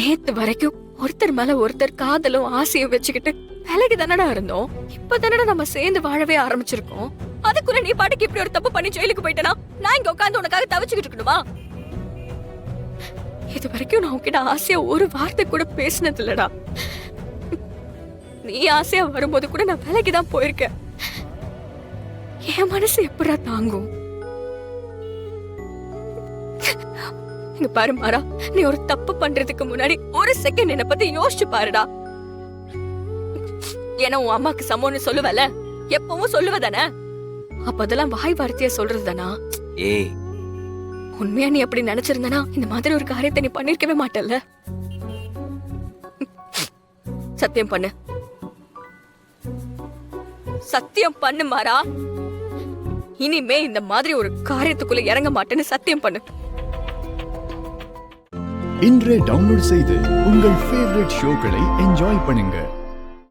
நேத்து வரைக்கும் ஒருத்தர் மேல ஒருத்தர் காதலும் ஆசையும் வச்சுக்கிட்டு விலகி தானடா இருந்தோம். இப்ப தானடா நம்ம சேர்ந்து வாழவே ஆரம்பிச்சிருக்கோம். அதுக்குள்ள நீ பாட்டுக்கு இப்படி ஒரு தப்பு பண்ணி ஜெயிலுக்கு போயிட்டனா நான் இங்க உட்கார்ந்து உனக்காக தவிச்சுக்கிட்டு இருக்கணுமா? இது வரைக்கும் நான் உன்கிட்ட ஆசையா ஒரு வார்த்தை கூட பேசினது இல்லடா. நீ ஆசையா வரும்போது கூட நான் விலகிதான் போயிருக்கேன். என் மனசு எப்படா தாங்கும்? இங்க பாரு மாறா, நீ ஒரு தப்பு பண்றதுக்கு முன்னாடி ஒரு செகண்ட் என்ன பத்தி யோசிச்சு பாருடா. ஏன்னா உன் அம்மாக்கு சமம்னு சொல்லுவல, எப்பவும் சொல்லுவதானே? அப்ப அதெல்லாம் வாய் வார்த்தையா சொல்றதுதானா? ஏய், உண்மையா நீ அப்படி நினைச்சிருந்தனா இந்த மாதிரி ஒரு காரியத்தை நீ பண்ணிருக்கவே மாட்டல்ல. சத்தியம் பண்ணு, சத்தியம் பண்ணு மாறா. இனிமே இந்த மாதிரி ஒரு காரியத்துக்குள்ள இறங்க மாட்டேன்னு சத்தியம் பண்ணு. இன்றே டவுன்லோட் செய்து உங்கள் ஃபேவரட் ஷோக்களை என்ஜாய் பண்ணுங்க.